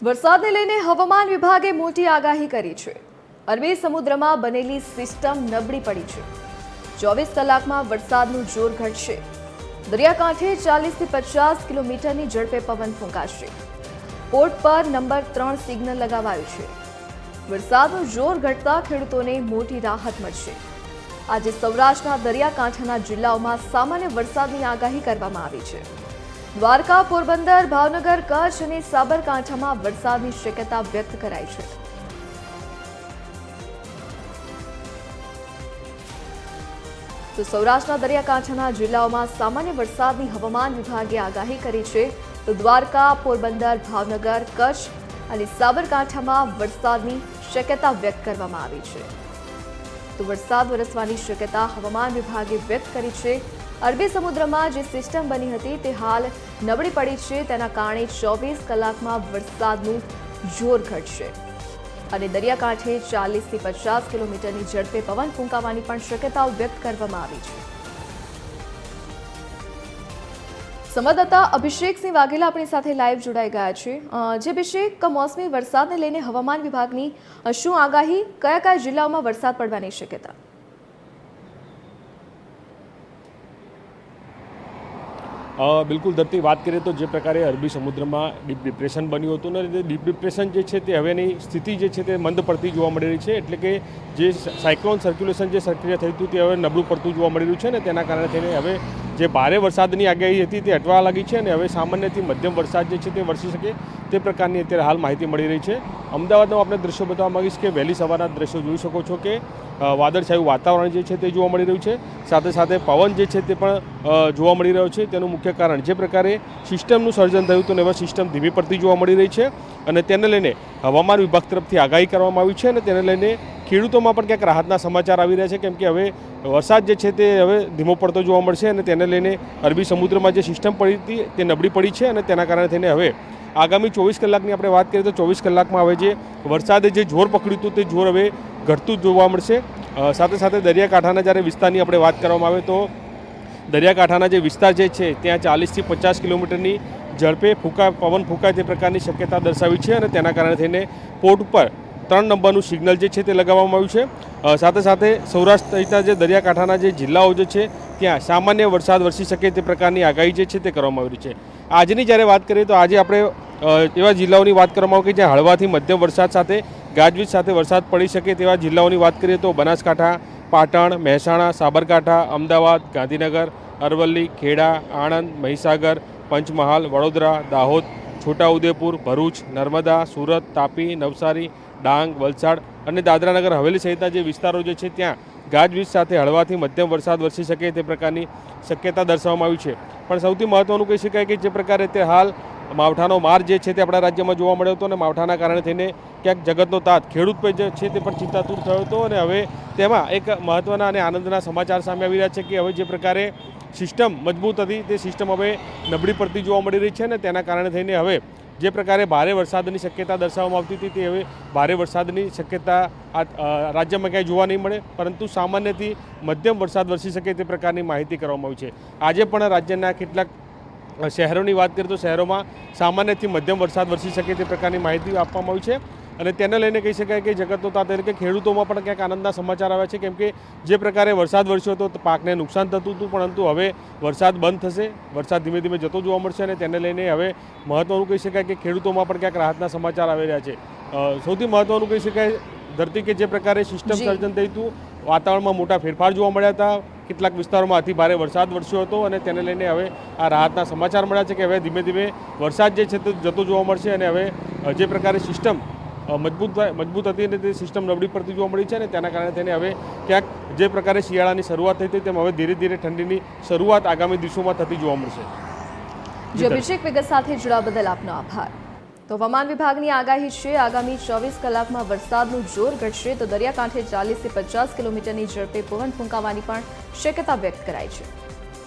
વરસાદને લઈને હવામાન વિભાગે મોટી આગાહી કરી છે। અરબી સમુદ્રમાં બનેલી સિસ્ટમ નબળી પડી છે। 24 કલાકમાં વરસાદનું જોર ઘટશે। દરિયાકાંઠે 40 થી 50 કિલોમીટરની ઝડપે પવન ફૂંકાશે। પોર્ટ પર નંબર 3 સિગ્નલ લગાવાયું છે। વરસાદનું જોર ઘટતા ખેડૂતોને મોટી રાહત મળશે। આજે સૌરાષ્ટ્રના દરિયાકાંઠાના જિલ્લાઓમાં સામાન્ય વરસાદની આગાહી કરવામાં આવી છે। દ્વારકા, પોરબંદર, ભાવનગર, કચ્છ અને સાબરકાંઠામાં વરસાદની શક્યતા વ્યક્ત કરાઈ છે। તો સૌરાષ્ટ્રના દરિયાકાંઠાના જિલ્લાઓમાં સામાન્ય વરસાદની હવામાન વિભાગે આગાહી કરી છે। તો દ્વારકા, પોરબંદર, ભાવનગર, કચ્છ અને સાબરકાંઠામાં વરસાદની શક્યતા વ્યક્ત કરવામાં આવી છે। તો વરસાદ વરસવાની શક્યતા હવામાન વિભાગે વ્યક્ત કરી છે। અરબી સમુદ્રમાં જે સિસ્ટમ બની હતી તે હાલ નબળી પડી છે। તેના કારણે 24 કલાકમાં વરસાદનું જોર ઘટશે અને દરિયાકાંઠે 40 થી 50 કિલોમીટરની ઝડપે પવન ફૂંકાવાની પણ શક્યતાઓ વ્યક્ત કરવામાં આવી છે। સંવાદદાતા અભિષેકસિંહ વાઘેલા આપણી સાથે લાઈવ જોડાઈ ગયા છે। જે અભિષેક, કમોસમી વરસાદને લઈને હવામાન વિભાગની શું આગાહી, કયા કયા જિલ્લાઓમાં વરસાદ પડવાની શક્યતા? બિલકુલ ધરતી, વાત કરીએ તો જે પ્રકારે અરબી સમુદ્રમાં ડીપ ડિપ્રેશન બન્યું હતું ને તે ડીપ ડિપ્રેશન જે છે તે હવેની સ્થિતિ જે છે તે મંદ પડતી જોવા મળી રહી છે। એટલે કે જે સાયક્લોન સર્ક્યુલેશન જે સક્રિય થયું હતું તે હવે નબળું પડતું જોવા મળી રહ્યું છે ને તેના કારણે થઈને હવે જે ભારે વરસાદની આગાહી હતી તે હટવા લાગી છે અને હવે સામાન્યથી મધ્યમ વરસાદ જે છે તે વરસી શકે તે પ્રકારની અત્યારે હાલ માહિતી મળી રહી છે। અમદાવાદમાં આપણે દ્રશ્યો બતાવવા માંગીશ કે વહેલી સવારના દ્રશ્યો જોઈ શકો છો કે વાદળછાયું વાતાવરણ જે છે તે જોવા મળી રહ્યું છે। સાથે સાથે પવન જે છે તે પણ જોવા મળી રહ્યો છે। તેનું મુખ્ય કારણ જે પ્રકારે સિસ્ટમનું સર્જન થયું હતું ને હવે સિસ્ટમ ધીમી પડતી જોવા મળી રહી છે અને તેને લઈને હવામાન વિભાગ તરફથી આગાહી કરવામાં આવી છે અને તેને લઈને ખેડૂતોમાં પણ ક્યાંક રાહતના સમાચાર આવી રહ્યા છે, કેમ કે હવે વરસાદ જે છે તે હવે ધીમો પડતો જોવા મળશે અને તેને લઈને અરબી સમુદ્રમાં જે સિસ્ટમ પડી હતી તે નબળી પડી છે અને તેના કારણે થઈને હવે આગામી 24 કલાકની આપણે વાત કરીએ તો 24 કલાકમાં હવે જે વરસાદે જે જોર પકડ્યું હતું તે જોર હવે ઘટતું જોવા મળશે। સાથે સાથે દરિયાકાંઠાના જ્યારે વિસ્તારની આપણે વાત કરવામાં આવે તો દરિયાકાંઠાના જે વિસ્તાર જે છે ત્યાં 40 થી 50 કિલોમીટરની ઝડપે પવન ફૂંકાય તે પ્રકારની શક્યતા દર્શાવી છે અને તેના કારણે થઈને પોર્ટ ઉપર 3 નંબરનું સિગ્નલ જે છે તે લગાવવામાં આવ્યું છે। સાથે સાથે સૌરાષ્ટ્ર સહિતના જે દરિયાકાંઠાના જે જિલ્લાઓ જે છે ત્યાં સામાન્ય વરસાદ વરસી શકે તે પ્રકારની આગાહી જે છે તે કરવામાં આવી છે। આજની જ્યારે વાત કરીએ તો આજે આપણે એવા જિલ્લાઓની વાત કરવામાં આવે કે જ્યાં હળવાથી મધ્યમ વરસાદ સાથે ગાજવીજ સાથે વરસાદ પડી શકે તેવા જિલ્લાઓની વાત કરીએ તો બનાસકાંઠા, પાટણ, મહેસાણા, સાબરકાંઠા, અમદાવાદ, ગાંધીનગર, અરવલ્લી, ખેડા, આણંદ, મહીસાગર, પંચમહાલ, વડોદરા, દાહોદ, છોટાઉદેપુર, ભરૂચ, નર્મદા, સુરત, તાપી, નવસારી, ડાંગ, વલસાડ અને દાદરાનગર હવેલી સહિતના જે વિસ્તારો જે છે ત્યાં ગાજવીજ સાથે હળવાથી મધ્યમ વરસાદ વરસી શકે તે પ્રકારની શક્યતા દર્શાવવામાં આવી છે। પણ સૌથી મહત્ત્વનું કહી શકાય કે જે પ્રકારે અત્યારે હાલ માવઠાનો માર જે છે તે આપણા રાજ્યમાં જોવા મળ્યો હતો અને માવઠાના કારણે થઈને ક્યાંક જગતનો તાત ખેડૂત પર જે છે તે પણ ચિંતાતુર થયો હતો અને હવે તેમાં એક મહત્ત્વના અને આનંદના સમાચાર સામે આવી રહ્યા છે કે હવે જે પ્રકારે સિસ્ટમ મજબૂત હતી તે સિસ્ટમ હવે નબળી પડતી જોવા મળી રહી છે અને તેના કારણે થઈને હવે જે પ્રકારે ભારે વરસાદની શક્યતા દર્શાવવામાં આવતી હતી તે હવે ભારે વરસાદની શક્યતા રાજ્યમાં ક્યાંય જોવા નહીં મળે, પરંતુ સામાન્યથી મધ્યમ વરસાદ વરસી શકે તે પ્રકારની માહિતી કરવામાં આવી છે। આજે પણ રાજ્યના કેટલાક શહેરોની વાત કરીએ તો શહેરોમાં સામાન્યથી મધ્યમ વરસાદ વરસી શકે તે પ્રકારની માહિતી આપવામાં આવી છે અને તેને લઈને કહી શકાય કે જગતનો તાત એટલે કે ખેડૂતોમાં પણ ક્યાંક આનંદના સમાચાર આવ્યા છે, કેમ કે જે પ્રકારે વરસાદ વરસ્યો હતો તો પાકને નુકસાન થતું હતું, પરંતુ હવે વરસાદ બંધ થશે, વરસાદ ધીમે ધીમે જતો જોવા મળશે અને તેને લઈને હવે મહત્ત્વનું કહી શકાય કે ખેડૂતોમાં પણ ક્યાંક રાહતના સમાચાર આવી રહ્યા છે। સૌથી મહત્ત્વનું કહી શકાય ધરતી કે જે પ્રકારે સિસ્ટમ સર્જન થયું હતું, વાતાવરણમાં મોટા ફેરફાર જોવા મળ્યા હતા, કેટલાક વિસ્તારોમાં અતિ ભારે વરસાદ વરસ્યો હતો અને તેને લઈને હવે આ રાહતના સમાચાર મળ્યા છે કે હવે ધીમે ધીમે વરસાદ જે છે તે જતો જોવા મળશે અને હવે જે પ્રકારે સિસ્ટમ મજબૂત હતી અને તે સિસ્ટમ નબળી પડતી જોવા મળી છે અને તેના કારણે તેને હવે ક્યાંક જે પ્રકારે શિયાળાની શરૂઆત થઈ હતી તેમ હવે ધીરે ધીરે ઠંડીની શરૂઆત આગામી દિવસોમાં થતી જોવા મળશે। અભિષેક, વિગત સાથે જોડાવા બદલ આપનો આભાર। તો હવામાન વિભાગની આગાહી છે આગામી 24 કલાકમાં વરસાદનું જોર ઘટશે તો દરિયાકાંઠે 40 થી 50 કિલોમીટરની ઝડપે પવન ફૂંકાવાની પણ શક્યતા વ્યક્ત કરાઈ છે।